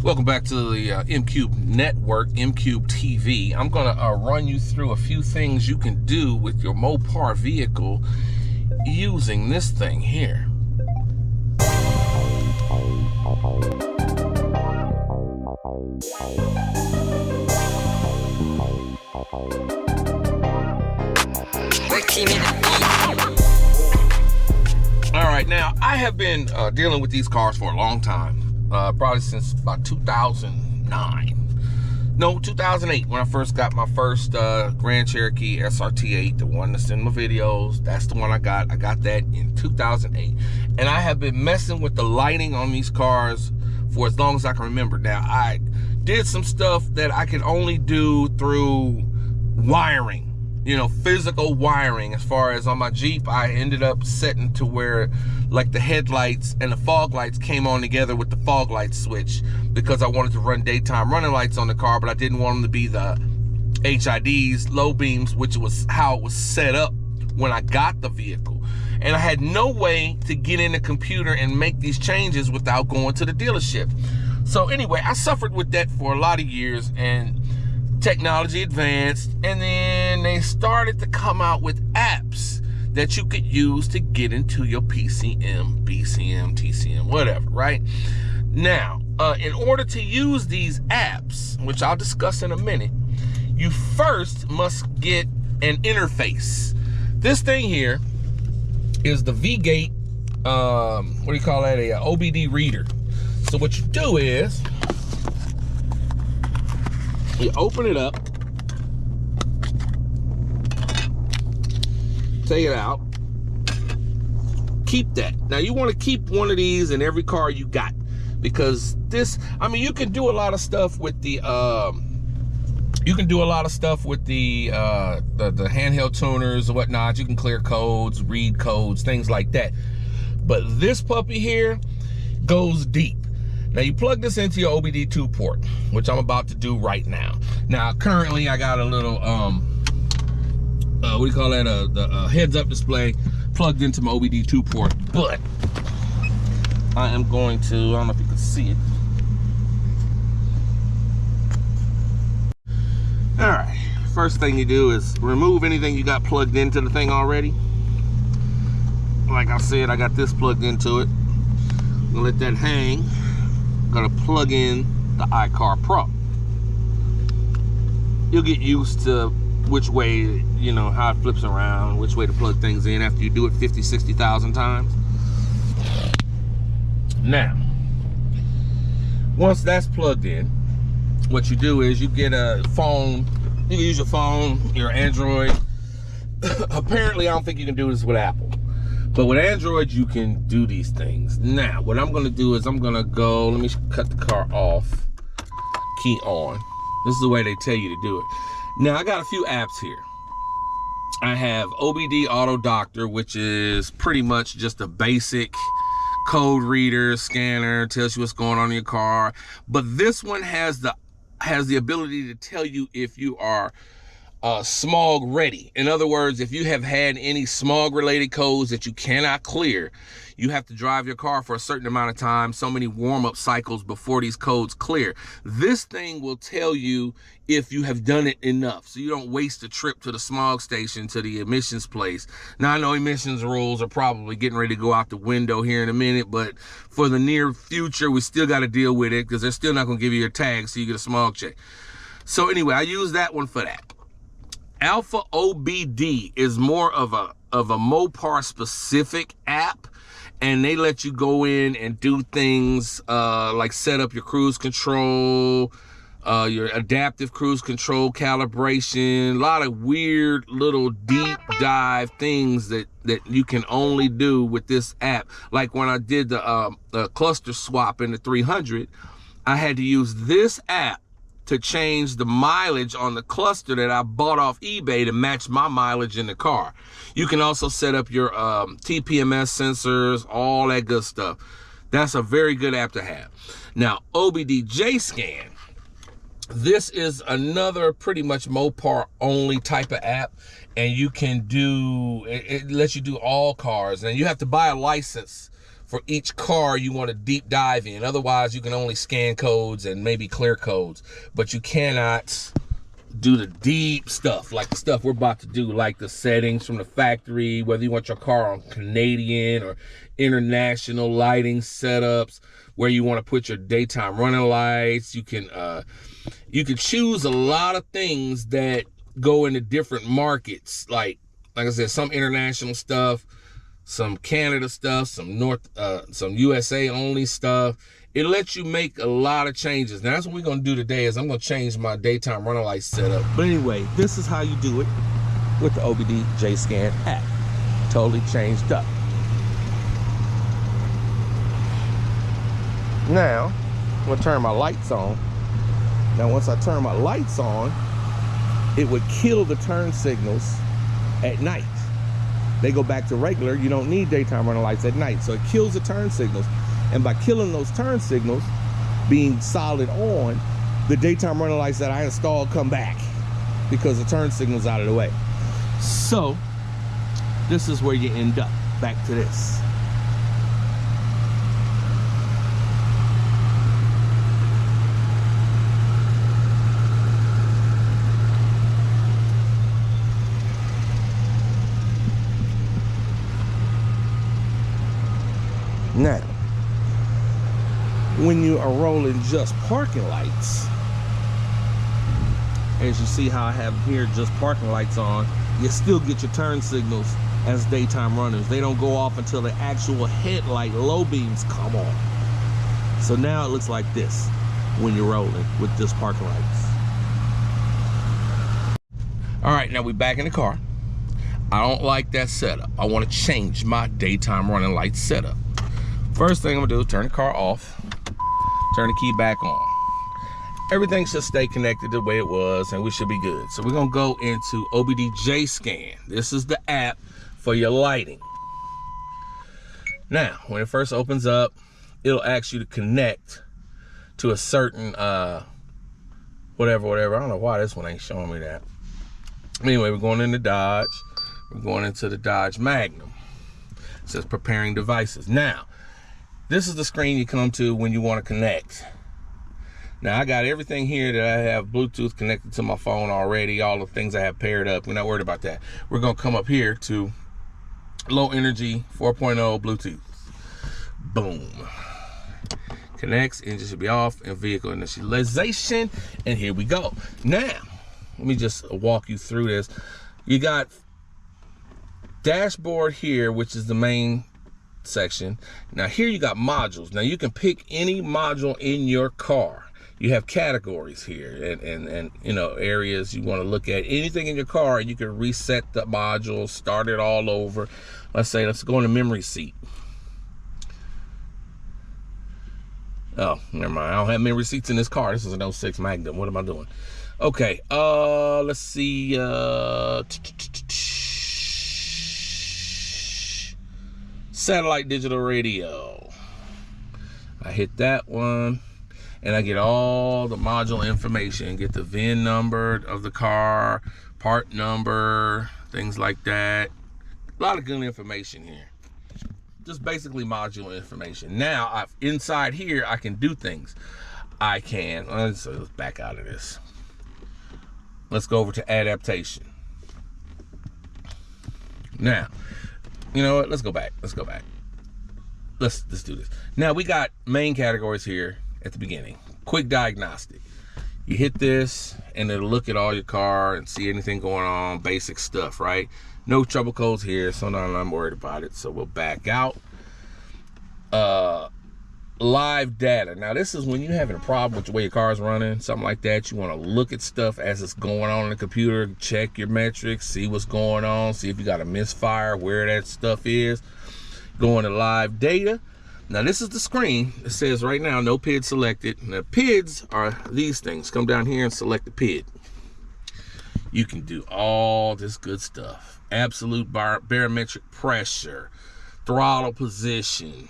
Welcome back to the MCube Network, MCube TV. I'm going to run you through a few things you can do with your Mopar vehicle using this thing here. All right, now I have been dealing with these cars for a long time. Probably since about 2009. No, 2008, when I first got my first Grand Cherokee SRT8, the one that's in my videos. That's the one I got. I got that in 2008. And I have been messing with the lighting on these cars for as long as I can remember. Now, I did some stuff that I could only do through wiring. You know, physical wiring. As far as on my Jeep, I ended up setting to where like the headlights and the fog lights came on together with the fog light switch, because I wanted to run daytime running lights on the car, but I didn't want them to be the HIDs, low beams, which was how it was set up when I got the vehicle. And I had no way to get in the computer and make these changes without going to the dealership. So anyway, I suffered with that for a lot of years, and technology advanced, and then they started to come out with apps that you could use to get into your PCM, BCM, TCM, whatever, right? Now, in order to use these apps, which I'll discuss in a minute, you first must get an interface. This thing here is the V-Gate, what do you call that, a OBD reader. So what you do is, you open it up, take it out, keep that. Now you want to keep one of these in every car you got, because this, I mean, you can do a lot of stuff with the the handheld tuners and whatnot. You can clear codes, read codes, things like that. But this puppy here goes deep. Now you plug this into your OBD-II port, which I'm about to do right now. Now currently I got a little what do you call that, the heads-up display plugged into my OBD-II port, but I am going to, I don't know if you can see it. All right, first thing you do is remove anything you got plugged into the thing already. Like I said, I got this plugged into it. I'm gonna let that hang. Gonna plug in the iCar Pro. You'll get used to which way, you know, how it flips around, which way to plug things in after you do it 50, 60,000 times. Now, once that's plugged in, what you do is you get a phone. You can use your phone, your Android. Apparently, I don't think you can do this with Apple. But with Android, you can do these things. Now, what I'm gonna do is I'm gonna go, let me cut the car off, key on. This is the way they tell you to do it. Now, I got a few apps here. I have OBD Auto Doctor, which is pretty much just a basic code reader, scanner, tells you what's going on in your car. But this one has the ability to tell you if you are smog ready. In other words, if you have had any smog related codes that you cannot clear, you have to drive your car for a certain amount of time, so many warm-up cycles before these codes clear. This thing will tell you if you have done it enough, so you don't waste a trip to the smog station, to the emissions place. Now, I know emissions rules are probably getting ready to go out the window here in a minute, but for the near future, we still got to deal with it, because they're still not going to give you your tag so you get a smog check. So anyway, I use that one for that. Alpha OBD is more of a Mopar specific app, and they let you go in and do things like set up your cruise control, your adaptive cruise control calibration, a lot of weird little deep dive things that you can only do with this app. Like when I did the cluster swap in the 300, I had to use this app to change the mileage on the cluster that I bought off eBay to match my mileage in the car. You can also set up your TPMS sensors, all that good stuff. That's a very good app to have. Now, OBD JScan. This is another pretty much Mopar only type of app, and you can do, it lets you do all cars, and you have to buy a license for each car you want to deep dive in. Otherwise, you can only scan codes and maybe clear codes, but you cannot do the deep stuff, like the stuff we're about to do, like the settings from the factory, whether you want your car on Canadian or international lighting setups, where you want to put your daytime running lights. You can choose a lot of things that go into different markets, like I said, some international stuff, some Canada stuff, some USA only stuff. It lets you make a lot of changes. Now that's what we're gonna do today, is I'm gonna change my daytime running light setup. But anyway, this is how you do it with the OBD JScan app. Totally changed up. Now, I'm gonna turn my lights on. Now once I turn my lights on, it would kill the turn signals at night. They go back to regular. You don't need daytime running lights at night. So it kills the turn signals. And by killing those turn signals, being solid on, the daytime running lights that I installed come back because the turn signal's out of the way. So this is where you end up, back to this. Now, when you are rolling just parking lights, as you see how I have here just parking lights on, you still get your turn signals as daytime runners. They don't go off until the actual headlight low beams come on. So now it looks like this when you're rolling with just parking lights. All right, now we're back in the car. I don't like that setup. I want to change my daytime running light setup. First thing I'm gonna do is turn the car off, turn the key back on. Everything should stay connected the way it was, and we should be good. So we're gonna go into OBD JScan. This is the app for your lighting. Now, when it first opens up, it'll ask you to connect to a certain whatever. I don't know why this one ain't showing me that. Anyway, we're going into Dodge. We're going into the Dodge Magnum. It says preparing devices. Now, this is the screen you come to when you want to connect. Now, I got everything here that I have Bluetooth connected to my phone already, all the things I have paired up. We're not worried about that. We're going to come up here to low energy 4.0 Bluetooth. Boom. Connects, engine should be off, and vehicle initialization. And here we go. Now, let me just walk you through this. You got dashboard here, which is the main section. Now here you got modules. Now you can pick any module in your car. You have categories here and you know, areas you want to look at. Anything in your car, you can reset the module, start it all over. Let's go into memory seat. Oh, never mind. I don't have memory seats in this car. This is an 06 Magnum. What am I doing? Okay, let's see. Satellite digital radio. I hit that one, and I get all the module information. Get the VIN number of the car, part number, things like that. A lot of good information here. Just basically module information. Now, inside here, I can do things. I can, let's back out of this. Let's go over to adaptation. Now, you know what? Let's go back. Let's do this. Now we got main categories here at the beginning. Quick diagnostic. You hit this and it'll look at all your car and see anything going on, basic stuff, right? No trouble codes here, so I'm worried about it. So we'll back out. Live data. Now this is when you're having a problem with the way your car is running, something like that. You want to look at stuff as it's going on in the computer, check your metrics, see what's going on, see if you got a misfire, where that stuff is. Go into live data. Now this is the screen. It says right now no PID selected. Now PIDs are these things. Come down here and select the PID. You can do all this good stuff. Absolute barometric pressure, throttle position,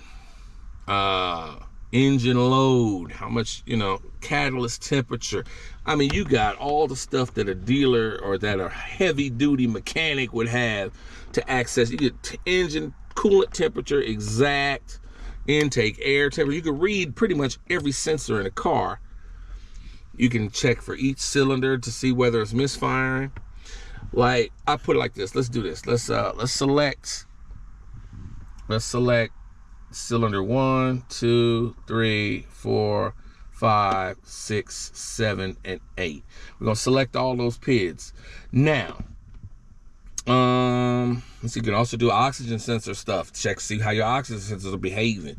engine load, how much, you know, catalyst temperature. I mean, you got all the stuff that a dealer or that a heavy duty mechanic would have to access. You get engine coolant temperature exact, intake, air temperature. You can read pretty much every sensor in a car. You can check for each cylinder to see whether it's misfiring. Like, I put it like this. Let's do this. Let's select cylinder 1, 2, 3, 4, 5, 6, 7, and 8. We're gonna select all those PIDs. Now, let's see, you can also do oxygen sensor stuff. Check, see how your oxygen sensors are behaving.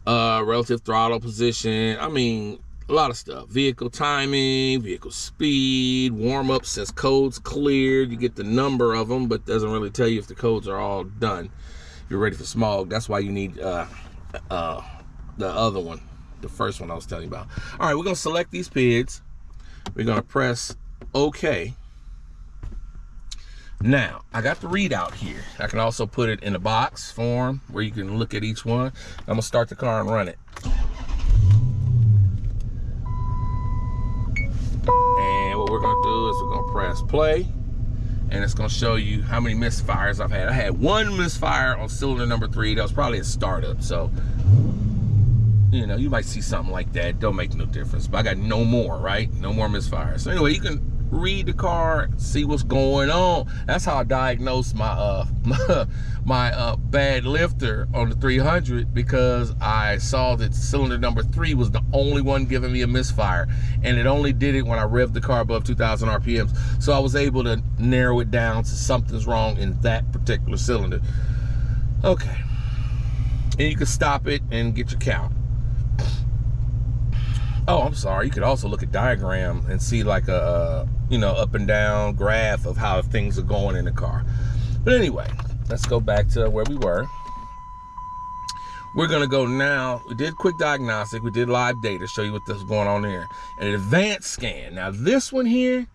Relative throttle position. I mean, a lot of stuff. Vehicle timing, vehicle speed, warm up says codes cleared. You get the number of them, but doesn't really tell you if the codes are all done. If you're ready for smog, that's why you need the other one, the first one I was telling you about. All right, we're gonna select these PIDs. We're gonna press OK. Now, I got the readout here. I can also put it in a box form where you can look at each one. I'm gonna start the car and run it. And what we're gonna do is we're gonna press play, and it's gonna show you how many misfires I've had. I had one misfire on cylinder number 3. That was probably a startup, so you know, you might see something like that. Don't make no difference. But I got no more, right? No more misfires. So anyway, you can read the car, see what's going on. That's how I diagnosed my my bad lifter on the 300, because I saw that cylinder number 3 was the only one giving me a misfire, and it only did it when I revved the car above 2,000 RPMs. So I was able to narrow it down to something's wrong in that particular cylinder. Okay, and you can stop it and get your count. Oh, I'm sorry. You could also look at diagram and see like a, you know, up and down graph of how things are going in the car. But anyway, let's go back to where we were. We're gonna go now. We did quick diagnostic. We did live data, show you what's going on there. And an advanced scan. Now this one here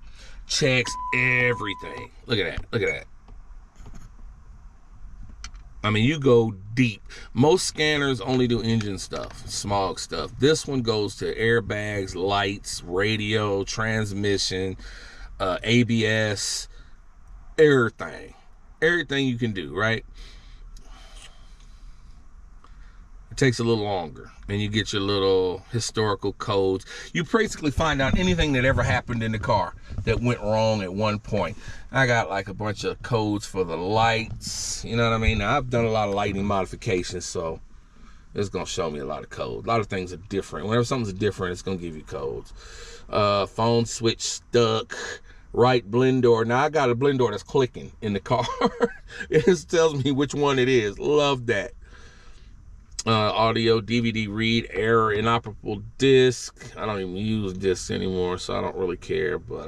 checks everything. Look at that. Look at that. I mean, you go deep. Most scanners only do engine stuff, smog stuff. This one goes to airbags, lights, radio, transmission, ABS, everything. Everything you can do, right? It takes a little longer, and you get your little historical codes. You basically find out anything that ever happened in the car that went wrong at one point. I got like a bunch of codes for the lights, you know what I mean? Now, I've done a lot of lighting modifications, so it's gonna show me a lot of codes. A lot of things are different. Whenever something's different, it's gonna give you codes. Phone switch stuck, right blend door. Now I got a blend door that's clicking in the car. It tells me which one it is. Love that. Audio, DVD read, error, inoperable disc. I don't even use discs anymore, so I don't really care. But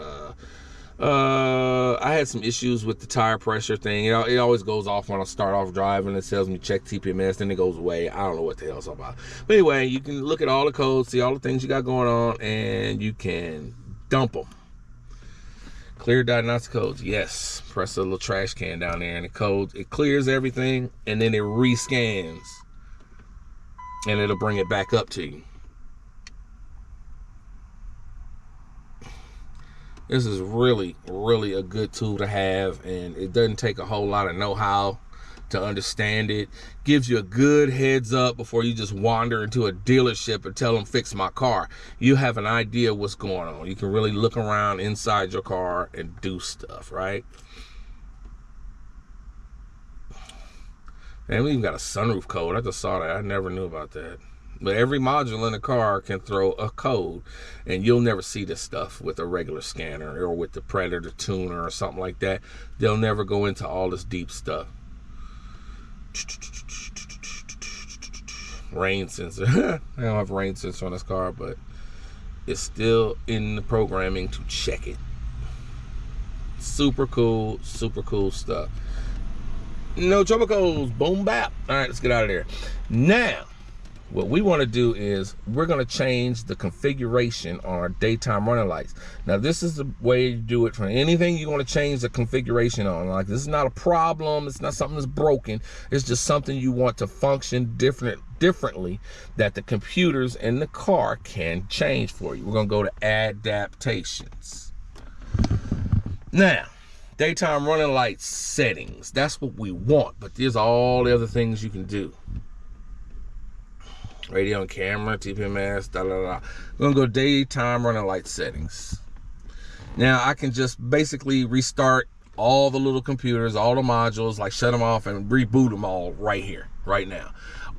I had some issues with the tire pressure thing. It always goes off when I start off driving. It tells me check TPMS, then it goes away. I don't know what the hell it's all about. But anyway, you can look at all the codes, see all the things you got going on, and you can dump them. Clear diagnostic codes, yes. Press a little trash can down there, and it clears everything, and then it rescans, and it'll bring it back up to you. This is really, really a good tool to have, and it doesn't take a whole lot of know-how to understand it. Gives you a good heads up before you just wander into a dealership and tell them fix my car. You have an idea what's going on. You can really look around inside your car and do stuff, right? And we even got a sunroof code. I just saw that. I never knew about that. But every module in the car can throw a code, and you'll never see this stuff with a regular scanner or with the Predator tuner or something like that. They'll never go into all this deep stuff. Rain sensor. I don't have rain sensor on this car, but it's still in the programming to check it. Super cool stuff. No trouble codes. Boom bap. All right, let's get out of there. Now, what we want to do is we're going to change the configuration on our daytime running lights. Now, this is the way to do it for anything you want to change the configuration on. Like, this is not a problem. It's not something that's broken. It's just something you want to function differently that the computers in the car can change for you. We're going to go to adaptations. Now, daytime running light settings. That's what we want, but there's all the other things you can do. Radio and camera, TPMS, da da da. We're gonna go daytime running light settings. Now I can just basically restart all the little computers, all the modules, like shut them off and reboot them all right here, right now.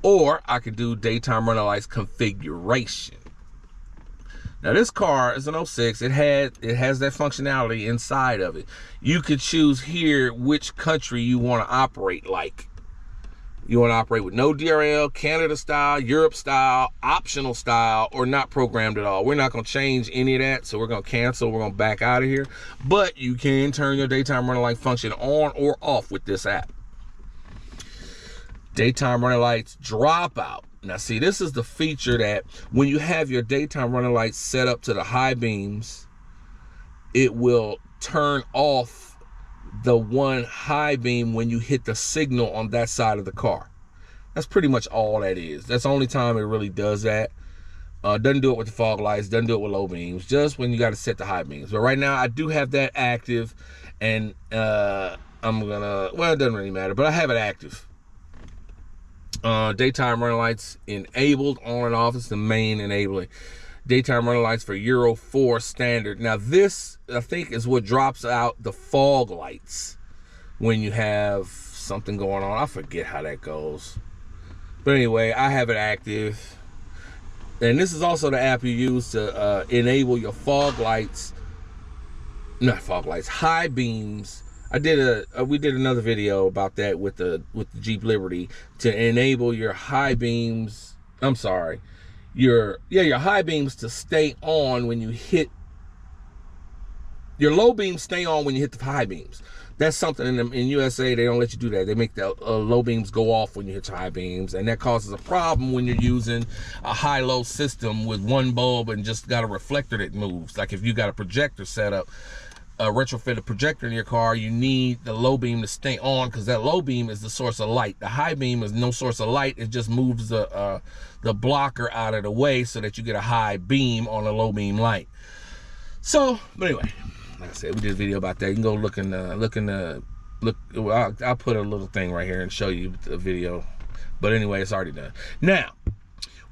Or I could do daytime running lights configuration. Now this car is an 06. It has that functionality inside of it. You could choose here which country you want to operate like. You want to operate with no DRL, Canada style, Europe style, optional style, or not programmed at all. We're not going to change any of that, so we're going to cancel. We're going to back out of here. But you can turn your daytime running light function on or off with this app. Daytime running lights drop out. Now see, this is the feature that when you have your daytime running lights set up to the high beams, it will turn off the one high beam when you hit the signal on that side of the car. That's pretty much all that is. That's the only time it really does that. Doesn't do it with the fog lights, doesn't do it with low beams, just when you got to set the high beams. But right now I do have that active, and I'm gonna, well, it doesn't really matter, but I have it active. Daytime running lights enabled, on and off. It's the main enabling. Daytime running lights for Euro 4 standard. Now this, I think, is what drops out the fog lights when you have something going on. I forget how that goes. But anyway, I have it active. And this is also the app you use to enable your fog lights. Not fog lights, high beams. We did another video about that with the Jeep Liberty to enable your high beams. I'm sorry. Your high beams to stay on when you hit, your low beams stay on when you hit the high beams. That's something in USA, they don't let you do that. They make the low beams go off when you hit your high beams, and that causes a problem when you're using a high-low system with one bulb and just got a reflector that moves. Like if you got a projector set up, a retrofitted projector in your car, you need the low beam to stay on, because that low beam is the source of light. The high beam is no source of light. It just moves the blocker out of the way so that you get a high beam on a low beam light. So, but anyway, like I said, we did a video about that. You can go I'll put a little thing right here and show you the video. But anyway, it's already done. Now,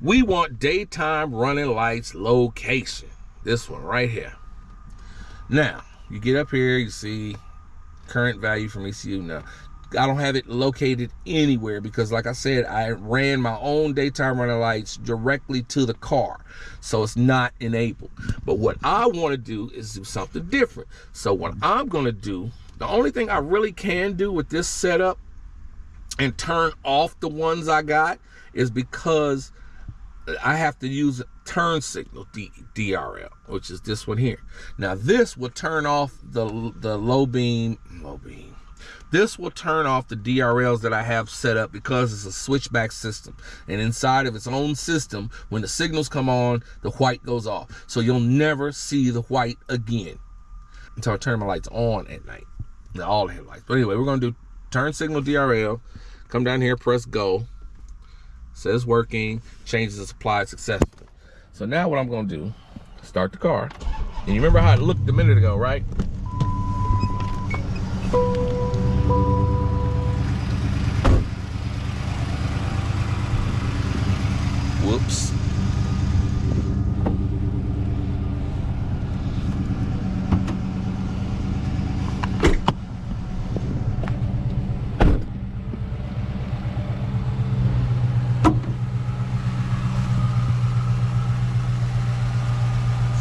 we want daytime running lights location. This one right here. Now, you get up here, you see current value from ECU. Now, I don't have it located anywhere because, like I said, I ran my own daytime running lights directly to the car, so it's not enabled. But what I want to do is do something different. So what I'm going to do, the only thing I really can do with this setup and turn off the ones I got is because I have to use turn signal DRL, which is this one here. Now this will turn off the low beam. This will turn off the DRLs that I have set up because it's a switchback system, and inside of its own system, when the signals come on, the white goes off. So you'll never see the white again until I turn my lights on at night. Now, all the headlights. But anyway, we're gonna do turn signal DRL. Come down here, press go. Says working, changes is applied successfully. So now what I'm gonna do, start the car. And you remember how it looked a minute ago, right? Whoops.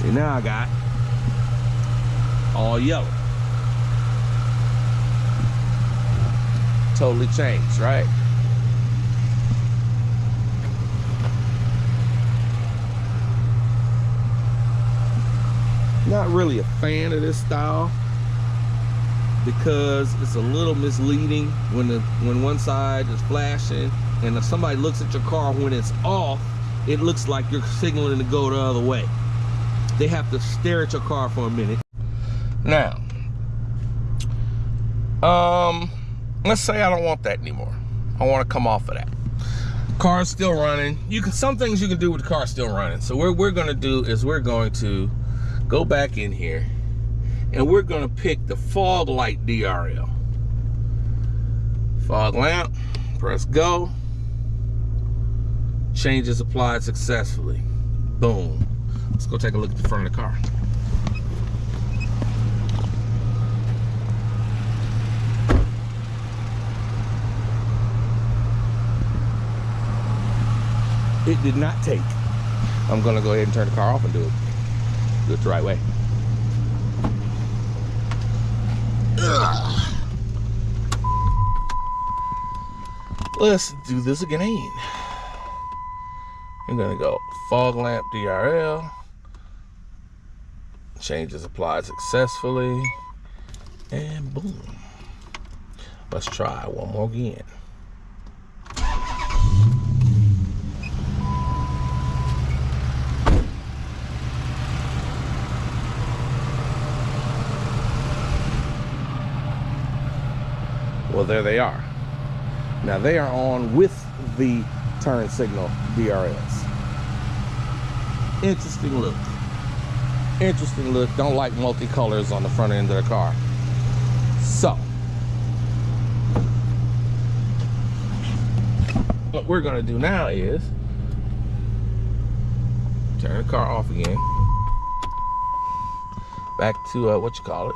See, now I got all yellow. Totally changed, right? Not really a fan of this style because it's a little misleading when one side is flashing, and if somebody looks at your car when it's off, it looks like you're signaling to go the other way. They have to stare at your car for a minute. Now, let's say I don't want that anymore. I want to come off of that. Car's still running. Some things you can do with the car still running. So what we're going to do is we're going to go back in here and we're going to pick the fog light DRL. Fog lamp, press go. Changes applied successfully. Boom. Let's go take a look at the front of the car. It did not take. I'm gonna go ahead and turn the car off and do it the right way. Ugh. Let's do this again. I'm gonna go fog lamp DRL. Changes applied successfully. And boom. Let's try one more again. Well, there they are. Now they are on with the turn signal DRS. Interesting look. Interesting look. Don't like multicolors on the front end of the car. So, what we're gonna do now is turn the car off again. Back to what you call it.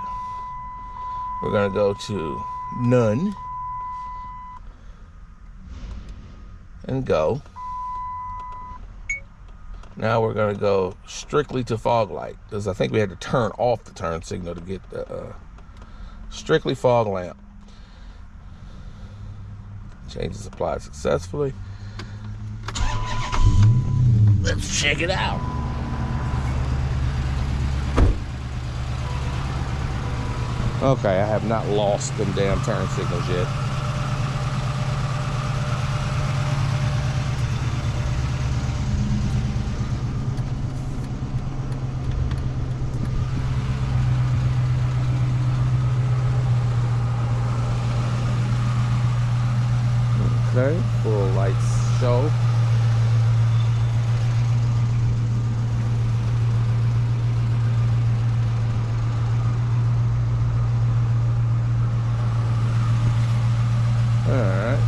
We're gonna go to none and go. Now we're gonna go strictly to fog light, because I think we had to turn off the turn signal to get the strictly fog lamp. Changes applied successfully. Let's check it out. Okay, I have not lost them damn turn signals yet. Okay, full lights show. Alright.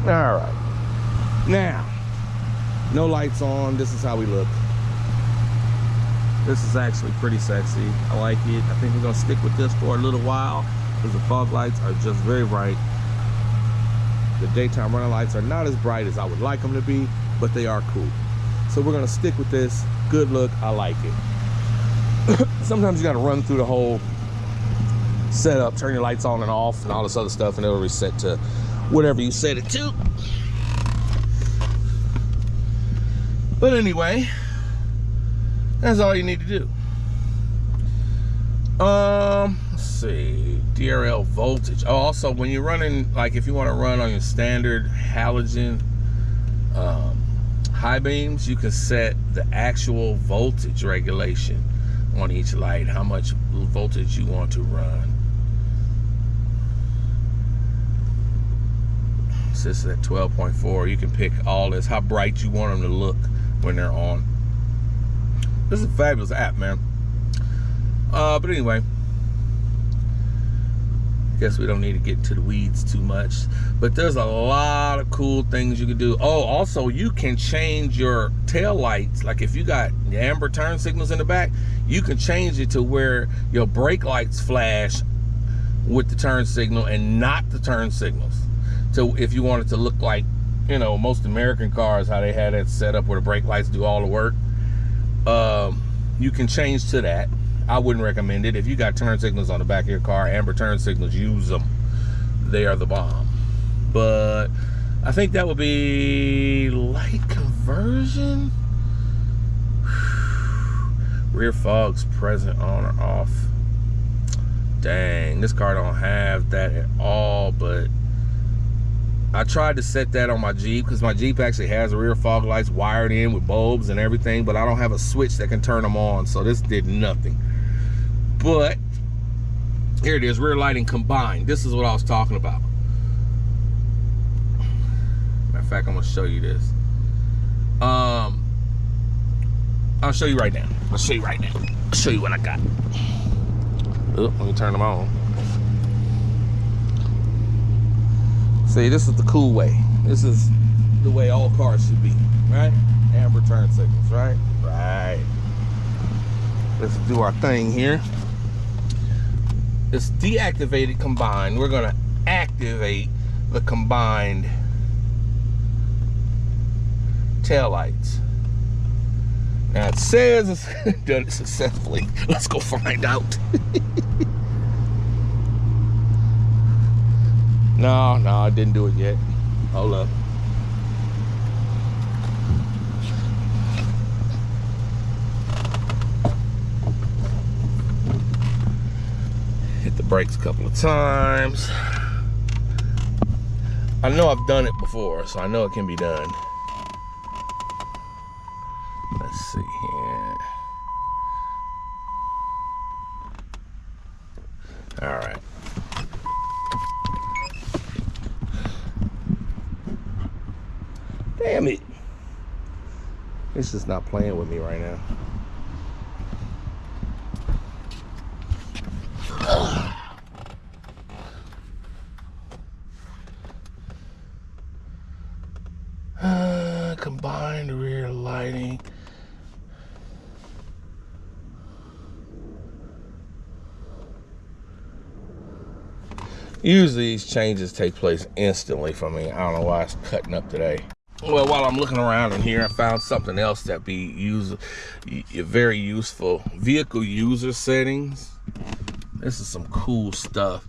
Alright. Now, no lights on. This is how we look. This is actually pretty sexy. I like it. I think we're gonna stick with this for a little while because the fog lights are just very bright. The daytime running lights are not as bright as I would like them to be, but they are cool. So we're gonna stick with this. Good look, I like it. Sometimes you gotta run through the whole setup, turn your lights on and off and all this other stuff, and it'll reset to whatever you set it to. But anyway, that's all you need to do. Let's see, DRL voltage. Oh, also when you're running, like if you want to run on your standard halogen high beams, you can set the actual voltage regulation on each light, how much voltage you want to run. So this is at 12.4. You can pick all this, how bright you want them to look when they're on. This is a fabulous app, man. But anyway, guess we don't need to get into the weeds too much. But there's a lot of cool things you can do. Oh, also you can change your tail lights. Like if you got amber turn signals in the back, you can change it to where your brake lights flash with the turn signal and not the turn signals. So if you want it to look like, you know, most American cars, how they had it set up where the brake lights do all the work. You can change to that. I wouldn't recommend it. If you got turn signals on the back of your car, amber turn signals, use them. They are the bomb. But I think that would be light conversion. Rear fog's present, on or off. Dang, this car don't have that at all, but I tried to set that on my Jeep because my Jeep actually has rear fog lights wired in with bulbs and everything, but I don't have a switch that can turn them on, so this did nothing. But here it is, rear lighting combined. This is what I was talking about. Matter of fact, I'm gonna show you this. I'll show you right now. I'll show you right now. I'll show you what I got. Oop, let me turn them on. See, this is the cool way. This is the way all cars should be, right? Amber turn signals, right? Right. Let's do our thing here. It's deactivated combined. We're gonna activate the combined taillights. Now it says it's done it successfully. Let's go find out. No, I didn't do it yet. Hold up. Hit the brakes a couple of times. I know I've done it before, so I know it can be done. Let's see here. All right. Damn it. It's just not playing with me right now. Combined rear lighting. Usually these changes take place instantly for me. I don't know why it's cutting up today. Well, while I'm looking around in here, I found something else that be very useful. Vehicle user settings. This is some cool stuff.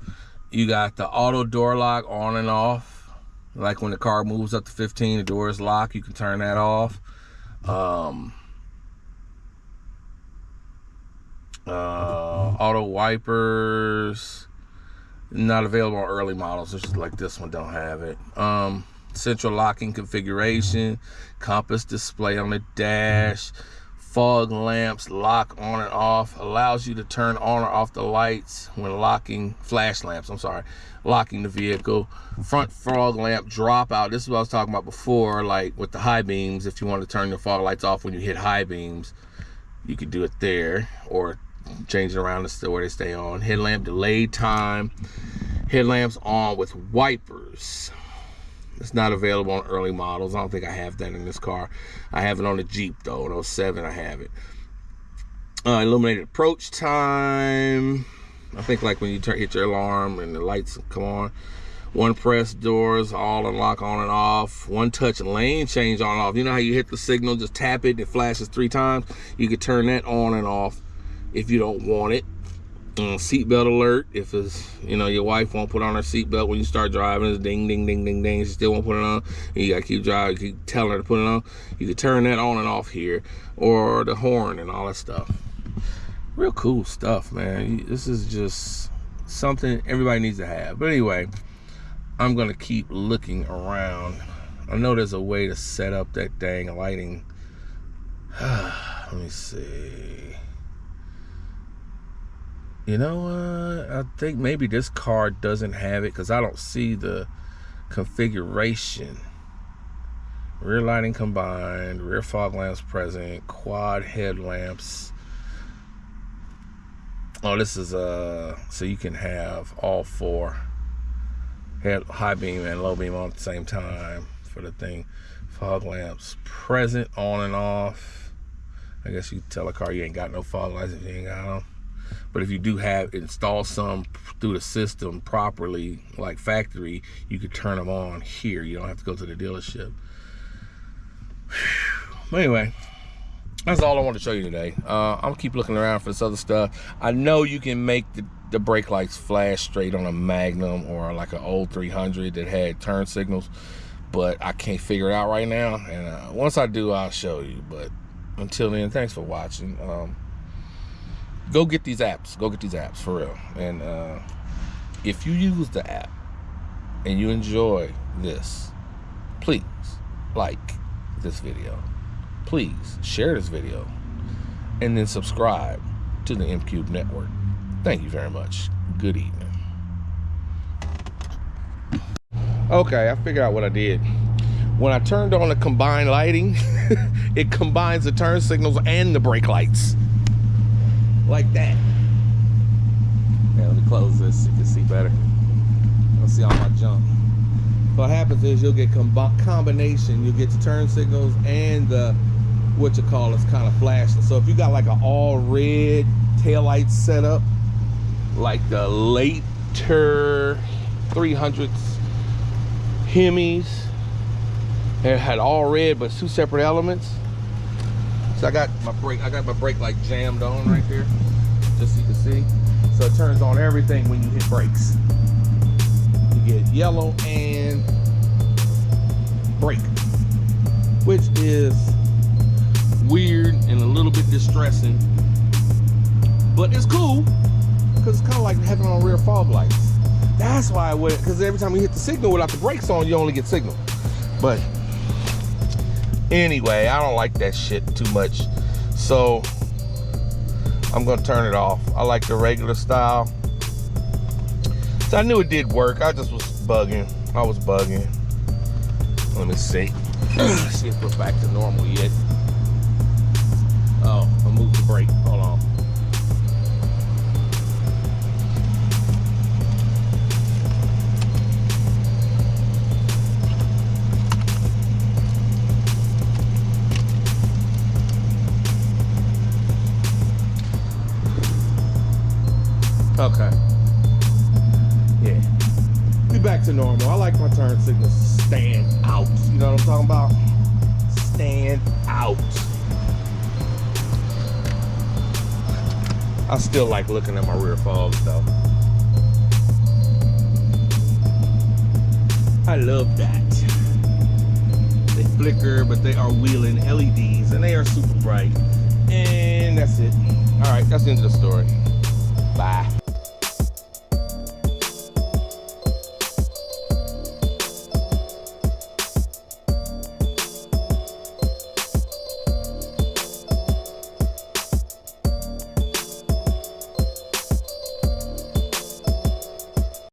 You got the auto door lock on and off. Like when the car moves up to 15, the door is locked, you can turn that off. Auto wipers, not available on early models. Just like this one don't have it. Central locking configuration, compass display on the dash, fog lamps lock on and off, allows you to turn on or off the lights when locking, flash lamps, I'm sorry, locking the vehicle. Front fog lamp dropout. This is what I was talking about before, like with the high beams. If you want to turn your fog lights off when you hit high beams, you could do it there, or change it around to where they stay on. Headlamp delayed time. Headlamps on with wipers. It's not available on early models. I don't think I have that in this car. I have it on the Jeep though. In 07 I have it. Illuminated approach time. I think like when you hit your alarm and the lights come on. One press doors, all unlock on and off. One touch lane change on and off. You know how you hit the signal, just tap it, it flashes 3 times? You could turn that on and off if you don't want it. Seatbelt alert, if it's, you know, your wife won't put on her seatbelt when you start driving, it's ding, ding, ding, ding, ding, she still won't put it on, and you gotta keep driving, keep telling her to put it on. You can turn that on and off here, or the horn and all that stuff. Real cool stuff, man. This is just something everybody needs to have. But anyway, I'm gonna keep looking around. I know there's a way to set up that dang lighting. Let me see. You know what? I think maybe this car doesn't have it because I don't see the configuration. Rear lighting combined, rear fog lamps present, quad headlamps. Oh, this is so you can have all 4 high beam and low beam on at the same time for the thing. Fog lamps present, on and off. I guess you tell a car you ain't got no fog lights if you ain't got them. But if you do have install some through the system properly, like factory, you could turn them on here. You don't have to go to the dealership. But anyway, that's all I want to show you today. I'm gonna keep looking around for this other stuff. I know you can make the brake lights flash straight on a Magnum or like an old 300 that had turn signals, but I can't figure it out right now. And once I do, I'll show you. But until then, thanks for watching. Go get these apps. Go get these apps for real. And if you use the app and you enjoy this, please like this video. Please share this video. And then subscribe to the M-Cube Network. Thank you very much. Good evening. Okay, I figured out what I did. When I turned on the combined lighting, it combines the turn signals and the brake lights. Like that. close this so you can see better. Let's see all my junk. What happens is you'll get combination. You'll get the turn signals and the what you call it's kind of flashing. So if you got like an all red taillight setup, like the later 300s Hemis, it had all red but two separate elements. So I got my brake light jammed on right there, just so you can see. So it turns on everything when you hit brakes. You get yellow and brake, which is weird and a little bit distressing, but it's cool because it's kind of like having on rear fog lights. That's why I went, because every time you hit the signal without the brakes on, you only get signal. But anyway, I don't like that shit too much, so I'm gonna turn it off. I like the regular style. So I knew it did work. I just was bugging. I was bugging. Let me see. See if we're back to normal yet. Oh, I moved the brake. Hold on. Okay. Yeah. Be back to normal. I like my turn signals to stand out. You know what I'm talking about? Stand out. I still like looking at my rear fogs though. I love that. They flicker, but they are wheeling LEDs and they are super bright. And that's it. All right, that's the end of the story. Bye.